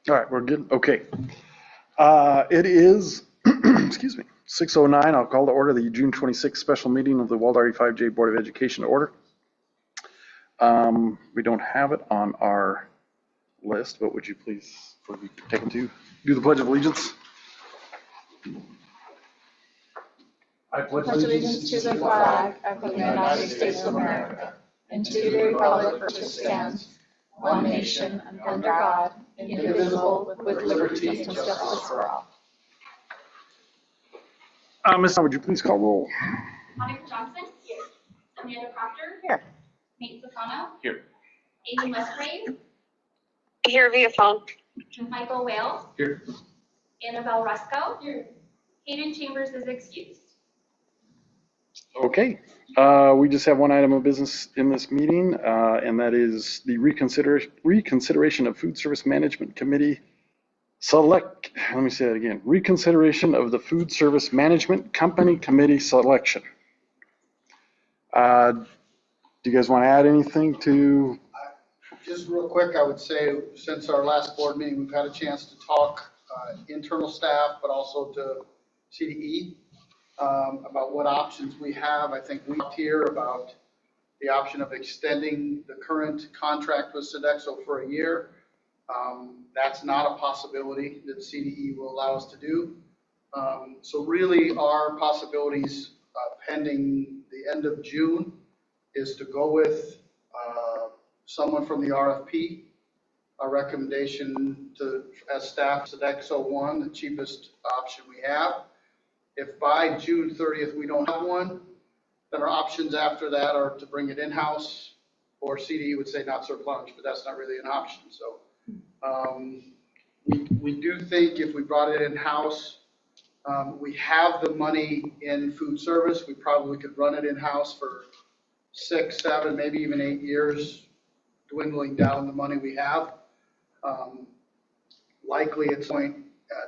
All right, we're good. Okay. It is, excuse me, 6:09. I'll call to order the June 26th special meeting of the Waldo 5J Board of Education to order. We don't have it on our list, but would you please, before we take to do the Pledge of Allegiance? I pledge allegiance to the flag of the United States of America and to the republic for which it stands, one nation, under God, indivisible, with liberty and justice for all. Ms. would you please call roll? Monica Johnson? Here. Amanda Proctor? Here. Nate Safano? Here. Amy Musgrave? Here via phone. Michael Wales? Here. Annabelle Rusko? Here. Hayden Chambers is excused. Okay. We just have one item of business in this meeting, and that is the reconsideration of Food Service Management Committee let me say that again, reconsideration of the Food Service Management Company Committee selection. Do you guys want to add anything to? Just real quick, I would say since our last board meeting, we've had a chance to talk internal staff, but also to CDE about what options we have. I think we talked here about the option of extending the current contract with Sodexo for a year. That's not a possibility that CDE will allow us to do. So really our possibilities pending the end of June is to go with someone from the RFP. Our recommendation to, as staff, Sodexo 1, the cheapest option we have. If by June 30th we don't have one, then our options after that are to bring it in-house, or CDE would say not serve lunch, but that's not really an option. So we do think if we brought it in-house, we have the money in food service. We probably could run it in-house for 6, 7, maybe even 8 years, dwindling down the money we have. Likely at some point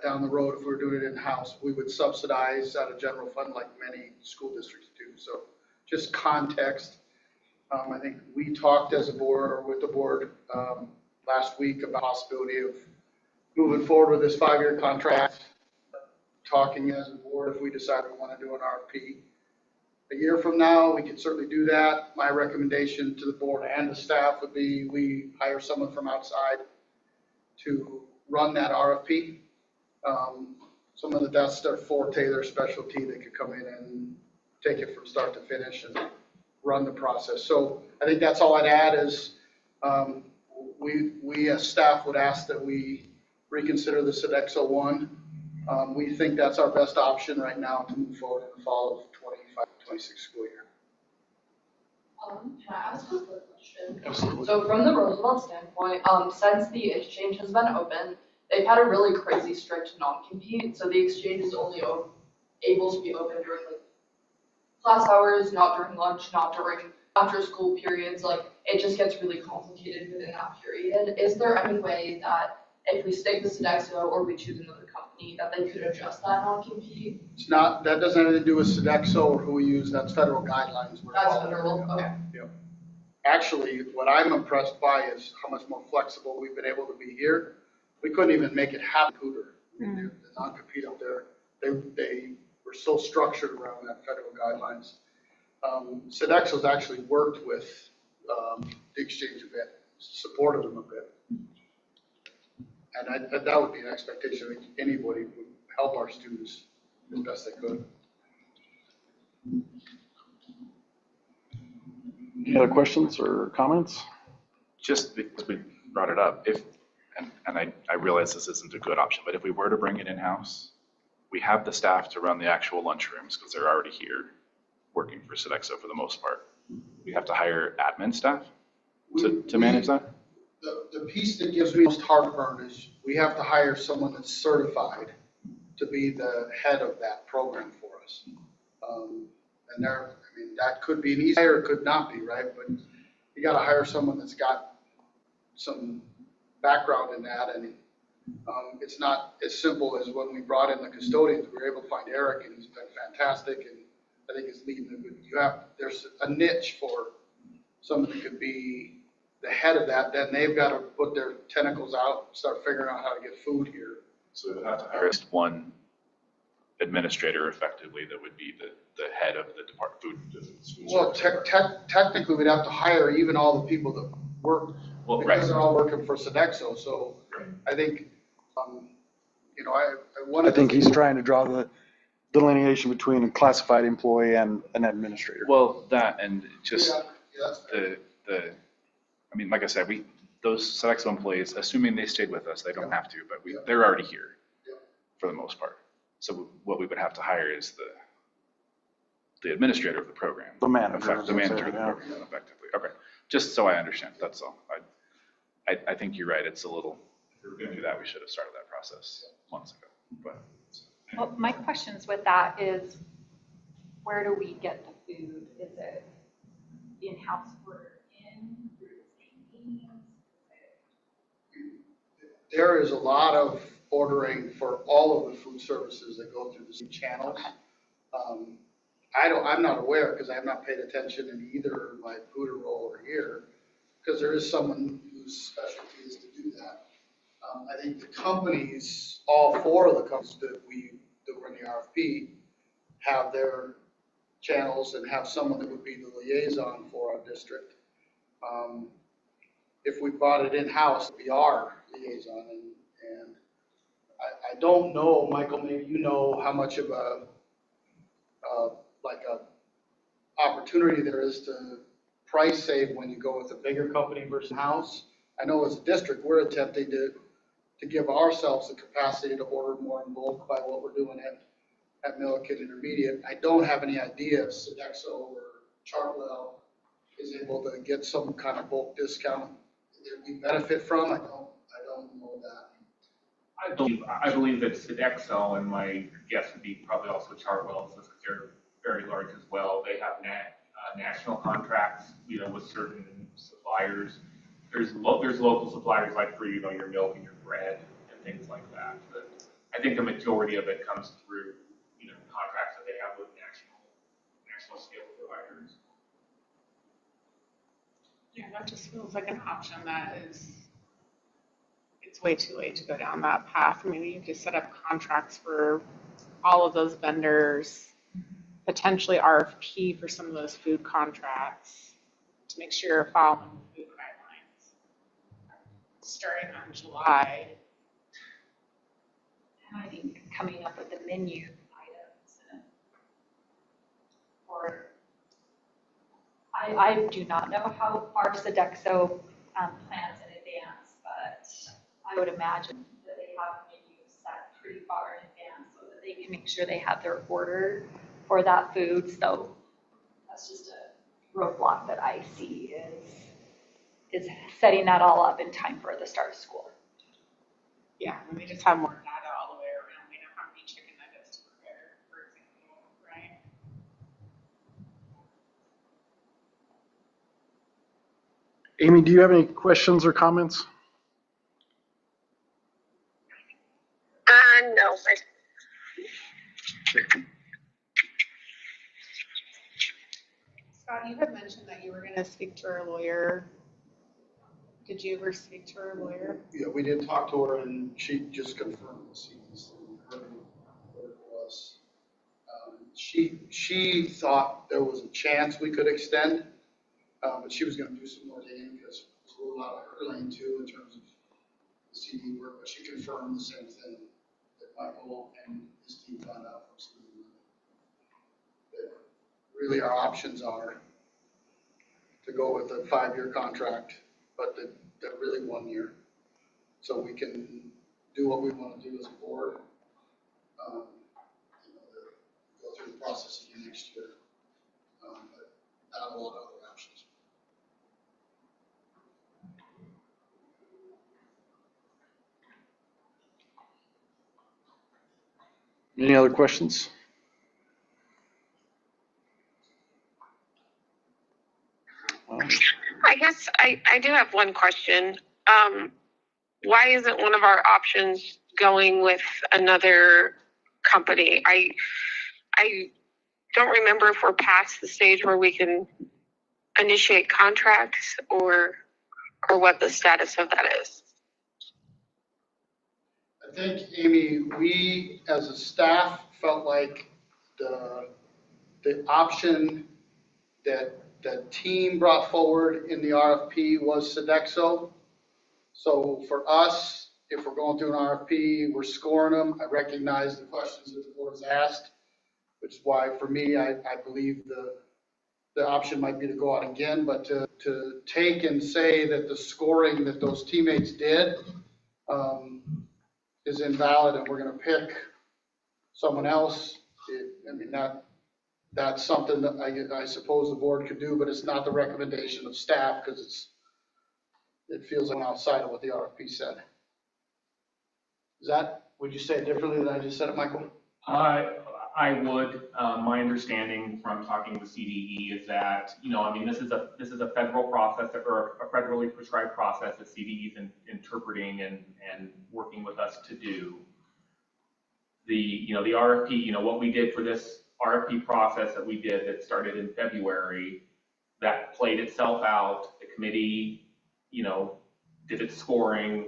down the road, if we were doing it in-house, we would subsidize out of general fund like many school districts do. So just context. I think we talked as a board or with the board last week about the possibility of moving forward with this 5-year contract, talking as a board if we decide we want to do an RFP. A year from now, we could certainly do that. My recommendation to the board and the staff would be we hire someone from outside to run that RFP. Some of that's their forte, their specialty. They could come in and take it from start to finish and run the process. So I think that's all I'd add is we as staff would ask that we reconsider the Sodexo 1. We think that's our best option right now to move forward in the fall of 25-26 school year. Can I ask a quick question? Absolutely. So from the Roosevelt standpoint, since the exchange has been open, they've had a really crazy strict non-compete. So the exchange is only able to be open during like class hours, not during lunch, not during after school periods. Like it just gets really complicated within that period. Is there any way that if we stick with Sodexo or we choose another company that they could adjust that non-compete? It's not, that doesn't have anything to do with Sodexo or who we use. That's federal guidelines. That's federal, okay. Yep. Actually, what I'm impressed by is how much more flexible we've been able to be here. We couldn't even make it happen. The non-compete up there, they were so structured around that federal guidelines. Sodexo's actually worked with the exchange a bit, supported them a bit. And that would be an expectation. I think anybody would help our students as best they could. Any other questions or comments? Just because we brought it up, and I realize this isn't a good option, but if we were to bring it in-house, we have the staff to run the actual lunchrooms because they're already here working for Sodexo for the most part. We have to hire admin staff to manage that? The piece that gives me most heartburn is we have to hire someone that's certified to be the head of that program for us. And that could be an easy hire, it could not be, right? But you got to hire someone that's got some background in that. And it's not as simple as when we brought in the custodians, we were able to find Eric, and he's been fantastic. And I think he's leading a good, there's a niche for someone that could be the head of that, then they've got to put their tentacles out, start figuring out how to get food here. So we would have to hire just one administrator effectively that would be the head of the food. Well, technically, we'd have to hire even all the people that work, Well, because right. they're all working for Sodexo, so Right. I think, I think he's trying to draw the delineation between a classified employee and an administrator. Well, that and just Yeah, that's fair. I mean, like I said, those Sodexo employees, assuming they stayed with us, they don't have to, but they're already here Yeah. for the most part. So what we would have to hire is the administrator of the program. The manager. The manager of the Yeah. program, effectively. Okay, just so I understand, that's all. I think you're right, it's a little, if we were gonna do that, we should have started that process months ago, but. Well, my questions with that is, where do we get the food? Is it in-house ordered in through the same means? There is a lot of ordering for all of the food services that go through the same channels. I'm not aware, because I have not paid attention in either my Hooter Roll or here, because there is someone whose specialty is to do that. I think the companies, all four of the companies that were in the RFP, have their channels and have someone that would be the liaison for our district. If we bought it in-house, it'd be our liaison, and I don't know, Michael, maybe you know how much of a opportunity there is to price save when you go with a bigger company versus house. I know as a district, we're attempting to give ourselves the capacity to order more in bulk by what we're doing at Milliken Intermediate. I don't have any idea if Sodexo or Chartwell is able to get some kind of bulk discount that we benefit from. I don't know that. I believe that Sodexo, and my guess would be probably also Chartwell, since they're very large as well. They have national contracts, with certain suppliers. There's local suppliers like for, your milk and your bread and things like that. But I think the majority of it comes through, contracts that they have with national scale providers. Yeah, that just feels like an option that it's way too late to go down that path. Maybe you could set up contracts for all of those vendors, potentially RFP for some of those food contracts to make sure you're following food guidelines. Starting on July. And I think coming up with the menu items. I do not know how far Sodexo plans in advance, but I would imagine that they have menus set pretty far in advance so that they can make sure they have their order for that food. So that's just a roadblock that I see is setting that all up in time for the start of school. Yeah, and we just have more data all the way around. We know how many chicken nuggets to prepare, for example, right? Amy, do you have any questions or comments? No. Scott, you had mentioned that you were going to speak to our lawyer. Did you ever speak to our lawyer? Yeah, we did talk to her, and she just confirmed the CDC, heard what it was. She thought there was a chance we could extend, but she was gonna do some more digging, because it's a little out of her lane too, in terms of the CD work, but she confirmed the same thing that Michael and his team found out from CD. That really our options are to go with a 5-year contract, but they're really 1 year. So we can do what we want to do as a board. Go through the process again next year. But not a lot of other options. Any other questions? I guess I do have one question. Why isn't one of our options going with another company? I don't remember if we're past the stage where we can initiate contracts, or or what the status of that is. I think, Amy, we as a staff felt like the option that the team brought forward in the RFP was Sodexo. So for us, if we're going through an RFP, we're scoring them. I recognize the questions that the board has asked, which is why for me, I believe the option might be to go out again, but to take and say that the scoring that those teammates did is invalid and we're gonna pick someone else, I mean, that's something that I suppose the board could do, but it's not the recommendation of staff because it feels like outside of what the RFP said. Would you say it differently than I just said it, Michael? I would. My understanding from talking with CDE is that, I mean, this is a federal process or a federally prescribed process that CDE is interpreting and working with us to do. The RFP, what we did for this RFP process that we did that started in February, that played itself out. The committee, did its scoring.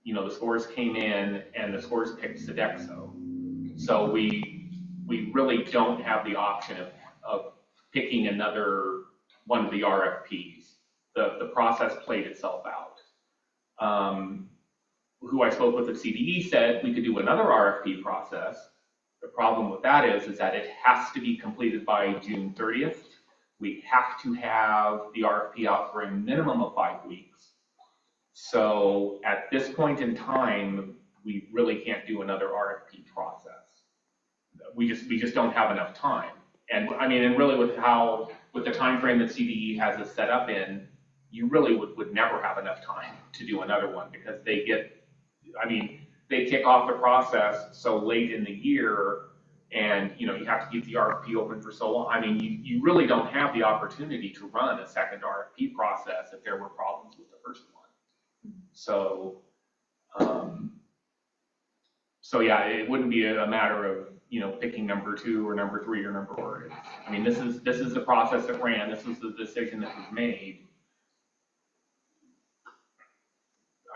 The scores came in and the scores picked Sodexo. So we really don't have the option of picking another one of the RFPs. The process played itself out. Who I spoke with at CDE said we could do another RFP process. The problem with that is that it has to be completed by June 30th. We have to have the RFP out for a minimum of 5 weeks. So at this point in time, we really can't do another RFP process. We just don't have enough time. And I mean, and really with the time frame that CDE has it set up in, you really would never have enough time to do another one because they kick off the process so late in the year and, you have to keep the RFP open for so long. I mean, you really don't have the opportunity to run a second RFP process if there were problems with the first one. So yeah, it wouldn't be a matter of, picking number 2 or number 3 or number 4. I mean, this is the process that ran. This was the decision that was made.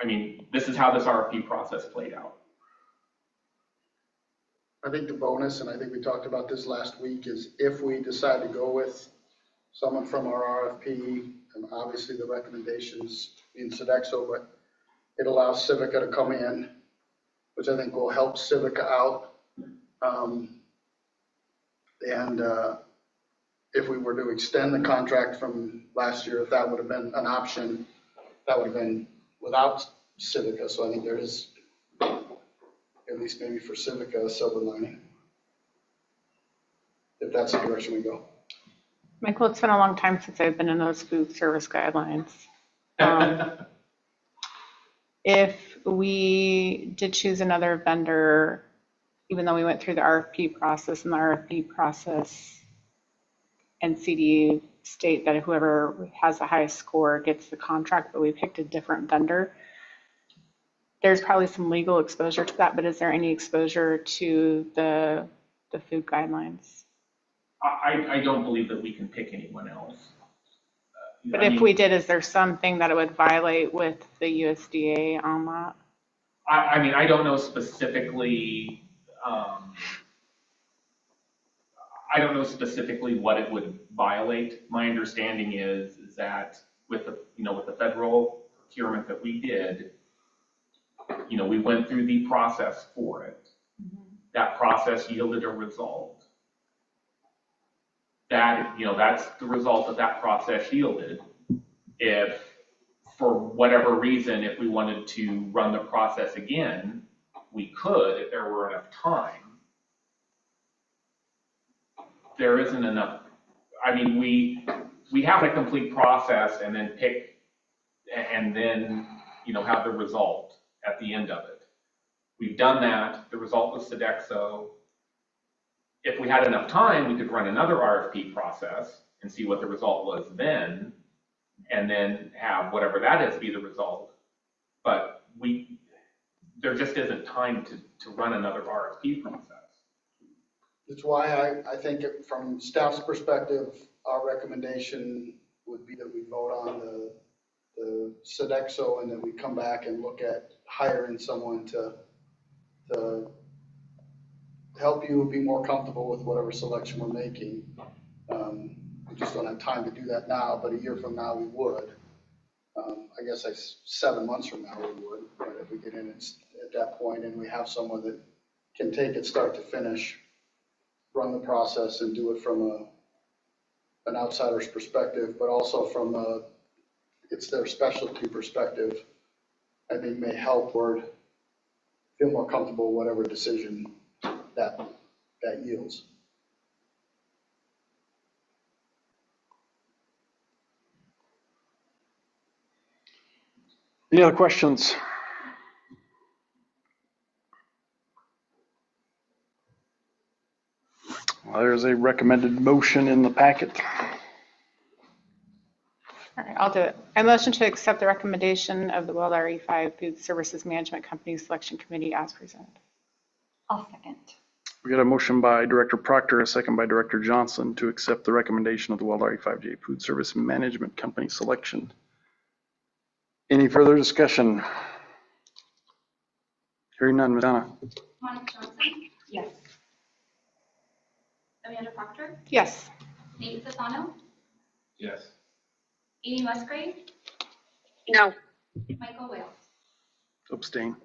I mean, this is how this RFP process played out. I think the bonus, and I think we talked about this last week, is if we decide to go with someone from our RFP, and obviously the recommendations in Sodexo, but it allows Civica to come in, which I think will help Civica out. If we were to extend the contract from last year, if that would have been an option, that would have been without Civica. So I think there is, at least maybe for Civica, a silver lining, if that's the direction we go. Michael, it's been a long time since I've been in those food service guidelines. If we did choose another vendor, even though we went through the RFP process and CDE state that whoever has the highest score gets the contract, but we picked a different vendor, there's probably some legal exposure to that, but is there any exposure to the food guidelines? I don't believe that we can pick anyone else. But if we did, is there something that it would violate with the USDA on that? I mean, I don't know specifically. I don't know specifically what it would violate. My understanding is that with the federal procurement that we did, we went through the process for it. Mm-hmm. That process yielded a result. That's the result that process yielded. If for whatever reason, if we wanted to run the process again, we could if there were enough time. There isn't enough. I mean, we have a complete process and then pick, and then have the result at the end of it. We've done that. The result was Sodexo. If we had enough time, we could run another RFP process and see what the result was then, and then have whatever that is be the result. But there just isn't time to run another RFP process. That's why I think from staff's perspective, our recommendation would be that we vote on the Sodexo and that we come back and look at hiring someone to help you be more comfortable with whatever selection we're making. We just don't have time to do that now, but a year from now we would. I guess 7 months from now we would, but if we get in at that point and we have someone that can take it start to finish, run the process and do it from an outsider's perspective, but also from it's their specialty perspective, I think may help Word feel more comfortable whatever decision that yields. Any other questions? Well, there's a recommended motion in the packet. All right, I'll do it. I motion to accept the recommendation of the Weld RE5 Food Services Management Company Selection Committee as presented. I'll second. We got a motion by Director Proctor, a second by Director Johnson to accept the recommendation of the Weld RE5J Food Service Management Company selection. Any further discussion? Hearing none, Ms. Donna. Monica Johnson, Yes. Amanda Proctor, Yes. Nate Fasano, Yes. Amy Musgrave, No. Michael Wales. Abstain.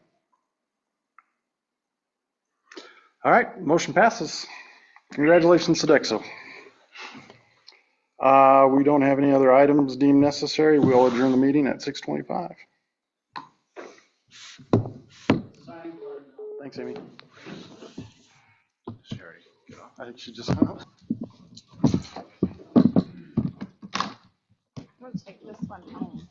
All right, motion passes. Congratulations, Sodexo. We don't have any other items deemed necessary. We'll adjourn the meeting at 6:25. Thanks, Amy. Sherry, get off. I think she just hung up. We'll take this one home.